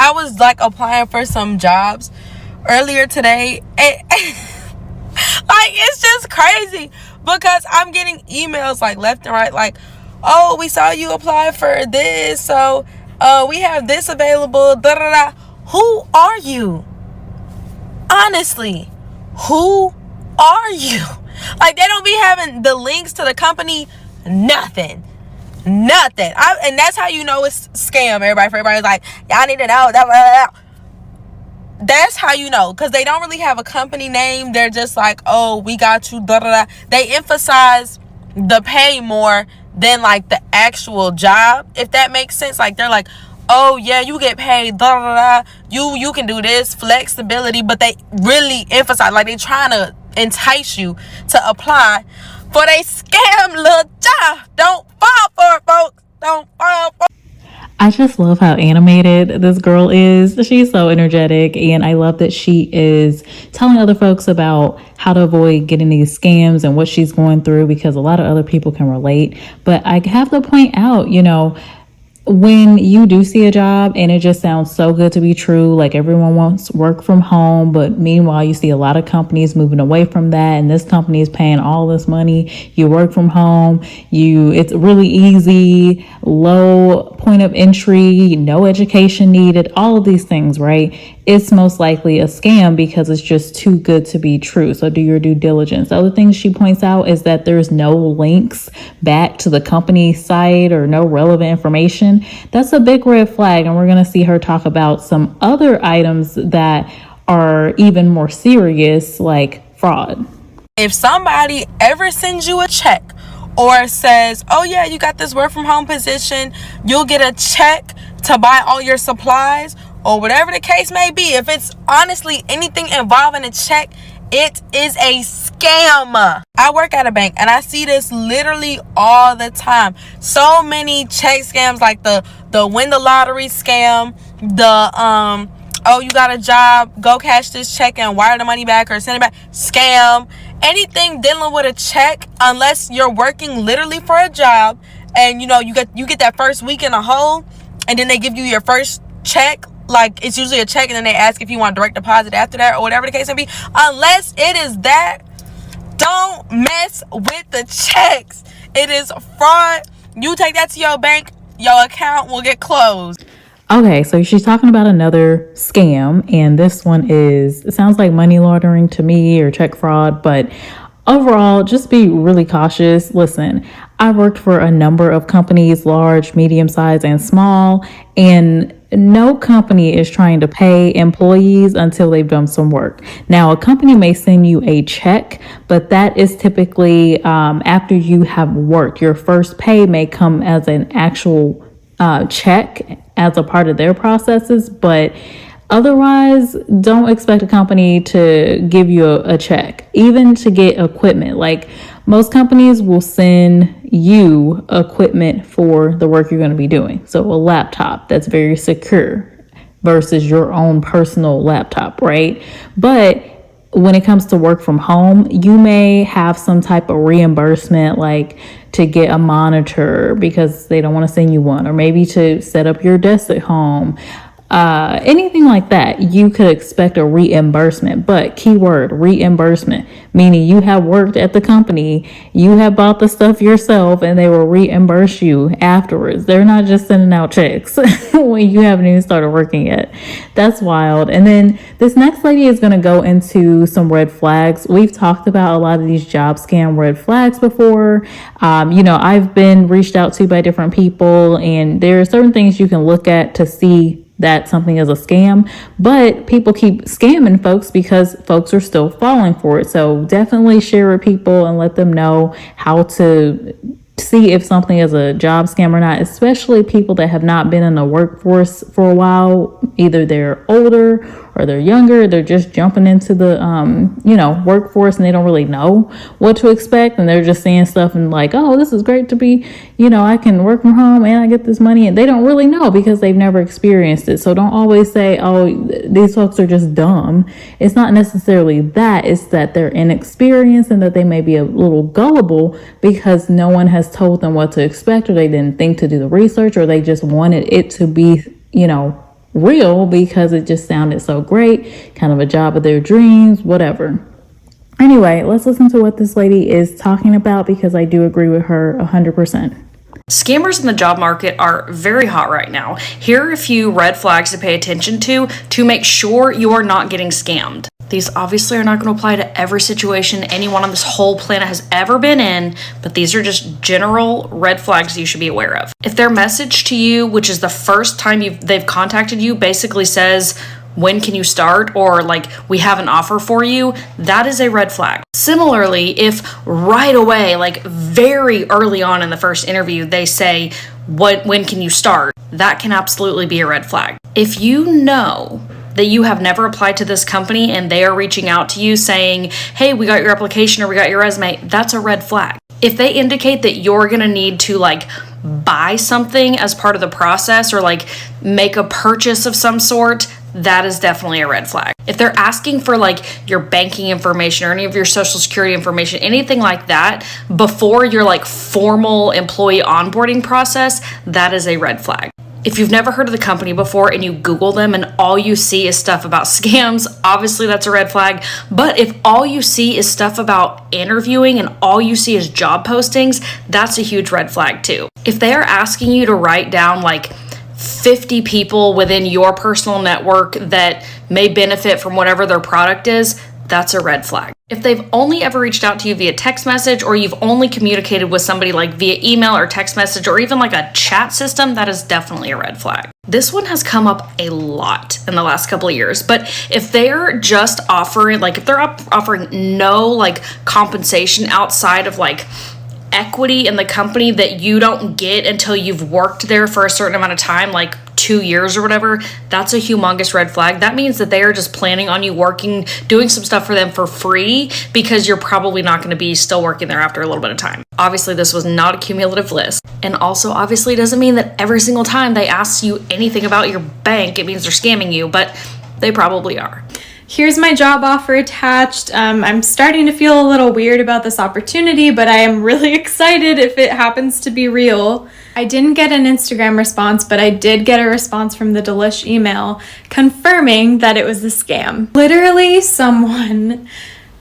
I was like applying for some jobs earlier today. And, like, it's just crazy because I'm getting emails like left and right, like, oh, we saw you apply for this, so we have this available, da da da. Who are you? Honestly, who are you? Like, they don't be having the links to the company, nothing. And that's how you know it's scam. Everybody's like, y'all need to know that. That's how you know, because they don't really have a company name. They're just like, oh, we got you, da da da. They emphasize the pay more than like the actual job, if that makes sense. Like, they're like, oh yeah, you get paid, da da da. You can do this, flexibility, but they really emphasize, like, they trying to entice you to apply for they scam little job. Don't fall for it, folks. Don't fall for it. I just love how animated this girl is. She's so energetic, and I love that she is telling other folks about how to avoid getting these scams and what she's going through, because a lot of other people can relate. But I have to point out, when you do see a job and it just sounds so good to be true, like everyone wants work from home, but meanwhile you see a lot of companies moving away from that, and this company is paying all this money, you work from home, it's really easy, low point of entry, no education needed, all of these things, right? It's most likely a scam because it's just too good to be true. So do your due diligence. The other thing she points out is that there's no links back to the company site or no relevant information. That's a big red flag. And we're going to see her talk about some other items that are even more serious, like fraud. If somebody ever sends you a check or says, oh yeah, you got this work from home position, you'll get a check to buy all your supplies, or whatever the case may be, if it's honestly anything involving a check, it is a scam. I work at a bank and I see this literally all the time. So many check scams, like the win the lottery scam, the oh, you got a job, go cash this check and wire the money back or send it back scam. Anything dealing with a check, unless you're working literally for a job and you get that first week in a hole, and then they give you your first check. Like, it's usually a check, and then they ask if you want direct deposit after that or whatever the case may be. Unless it is that, don't mess with the checks. It is fraud. You take that to your bank, your account will get closed. Okay, so she's talking about another scam, and this one it sounds like money laundering to me, or check fraud, but overall, just be really cautious. Listen, I worked for a number of companies, large, medium-sized, and small, and no company is trying to pay employees until they've done some work. Now, a company may send you a check, but that is typically after you have worked. Your first pay may come as an actual check as a part of their processes, but otherwise, don't expect a company to give you a check, even to get equipment. Like, most companies will send you equipment for the work you're going to be doing. So a laptop that's very secure versus your own personal laptop, right? But when it comes to work from home, you may have some type of reimbursement, like to get a monitor because they don't want to send you one, or maybe to set up your desk at home. Anything like that, you could expect a reimbursement. But keyword reimbursement, meaning you have worked at the company, you have bought the stuff yourself, and they will reimburse you afterwards. They're not just sending out checks when you haven't even started working yet. That's wild. And then this next lady is going to go into some red flags. We've talked about a lot of these job scam red flags before. I've been reached out to by different people, and there are certain things you can look at to see that something is a scam, but people keep scamming folks because folks are still falling for it. So definitely share with people and let them know how to see if something is a job scam or not, especially people that have not been in the workforce for a while. Either they're older or they're younger, they're just jumping into the workforce, and they don't really know what to expect, and they're just saying stuff and like, oh, this is great to be, I can work from home and I get this money, and they don't really know because they've never experienced it. So don't always say, oh, these folks are just dumb. It's not necessarily that, it's that they're inexperienced and that they may be a little gullible because no one has told them what to expect, or they didn't think to do the research, or they just wanted it to be, real because it just sounded so great, kind of a job of their dreams, whatever. Anyway, let's listen to what this lady is talking about because I do agree with her 100%. Scammers in the job market are very hot right now. Here are a few red flags to pay attention to make sure you are not getting scammed. These obviously are not going to apply to every situation anyone on this whole planet has ever been in, but these are just general red flags you should be aware of. If their message to you, which is the first time they've contacted you, basically says, "When can you start?" or like, "We have an offer for you," that is a red flag. Similarly, if right away, like very early on in the first interview, they say, when can you start?" That can absolutely be a red flag. If you know that you have never applied to this company and they are reaching out to you saying, "Hey, we got your application," or "We got your resume," that's a red flag. If they indicate that you're going to need to like buy something as part of the process or like make a purchase of some sort, that is definitely a red flag. If they're asking for like your banking information or any of your social security information, anything like that, before your like formal employee onboarding process, that is a red flag. If you've never heard of the company before and you Google them and all you see is stuff about scams, obviously that's a red flag. But if all you see is stuff about interviewing and all you see is job postings, that's a huge red flag too. If they are asking you to write down like 50 people within your personal network that may benefit from whatever their product is, that's a red flag. If they've only ever reached out to you via text message, or you've only communicated with somebody like via email or text message or even like a chat system, that is definitely a red flag. This one has come up a lot in the last couple of years, but if they're just offering, like if they're offering no like compensation outside of like equity in the company that you don't get until you've worked there for a certain amount of time, like 2 years or whatever, that's a humongous red flag. That means that they are just planning on you working, doing some stuff for them for free because you're probably not going to be still working there after a little bit of time. Obviously, this was not a cumulative list. And also, obviously, doesn't mean that every single time they ask you anything about your bank, it means they're scamming you, but they probably are. Here's my job offer attached. I'm starting to feel a little weird about this opportunity, but I am really excited if it happens to be real. I didn't get an Instagram response, but I did get a response from the Delish email confirming that it was a scam. Literally, someone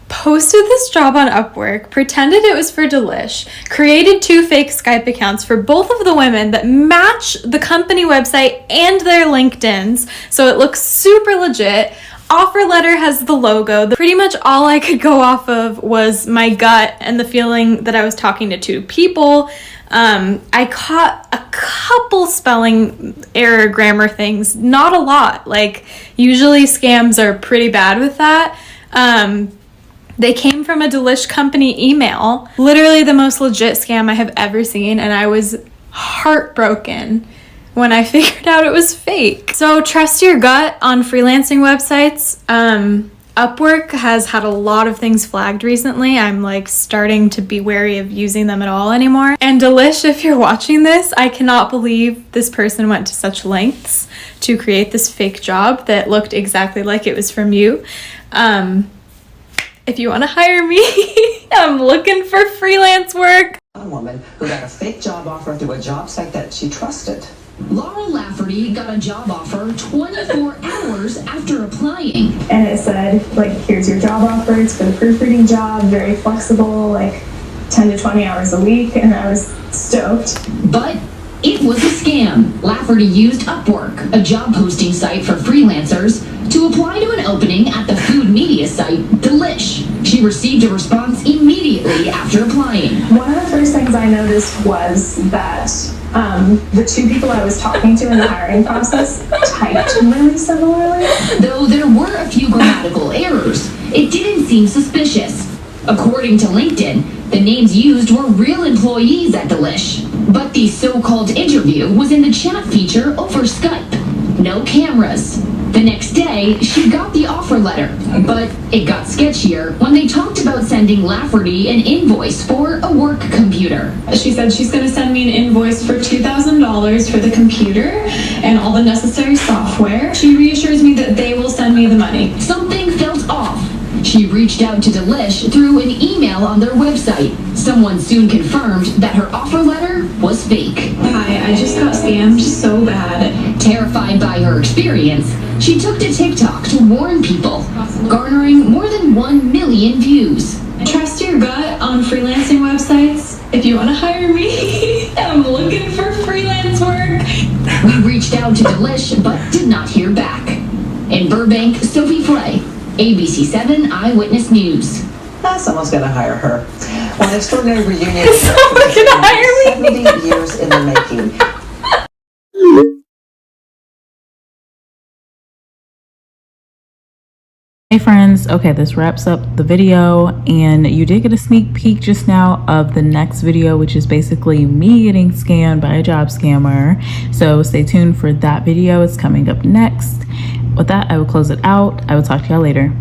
posted this job on Upwork, pretended it was for Delish, created 2 fake Skype accounts for both of the women that match the company website and their LinkedIns, so it looks super legit. Offer letter has the logo. Pretty much all I could go off of was my gut and the feeling that I was talking to 2 people. I caught a couple spelling error grammar things, not a lot. Like, usually scams are pretty bad with that. They came from a Delish company email. Literally the most legit scam I have ever seen, and I was heartbroken when I figured out it was fake. So trust your gut on freelancing websites. Upwork has had a lot of things flagged recently. I'm like starting to be wary of using them at all anymore. And Delish, if you're watching this, I cannot believe this person went to such lengths to create this fake job that looked exactly like it was from you. If you want to hire me, I'm looking for freelance work. A woman who got a fake job offer through a job site that she trusted. Laura Lafferty got a job offer 24 hours after applying. And it said, like, here's your job offer. It's for the proofreading job, very flexible, like 10 to 20 hours a week. And I was stoked. But it was a scam. Lafferty used Upwork, a job posting site for freelancers, to apply to an opening at the food media site Delish. She received a response immediately after applying. One of the first things I noticed was that the 2 people I was talking to in the hiring process typed really similarly. Though there were a few grammatical errors, it didn't seem suspicious. According to LinkedIn, the names used were real employees at Delish. But the so-called interview was in the chat feature over Skype. No cameras. The next day, she got the offer letter, but it got sketchier when they talked about sending Lafferty an invoice for a work computer. She said she's going to send me an invoice for $2,000 for the computer and all the necessary software. She reassures me that they will send me the money. Something felt off. She reached out to Delish through an email on their website, Someone soon confirmed that her offer letter was fake. Hi, I just got scammed so bad. Terrified by her experience, she took to TikTok to warn people, garnering more than 1 million views. Trust your gut on freelancing websites. If you want to hire me, I'm looking for freelance work. We reached out to Delish but did not hear back. In Burbank, Sophie Flay, ABC7 Eyewitness News. Someone's gonna hire her. Well, an extraordinary reunion. Someone's gonna hire me. 70 years in the making. Hey friends, okay, this wraps up the video, and you did get a sneak peek just now of the next video, which is basically me getting scammed by a job scammer. So stay tuned for that video. It's coming up next. With that, I will close it out. I will talk to y'all later.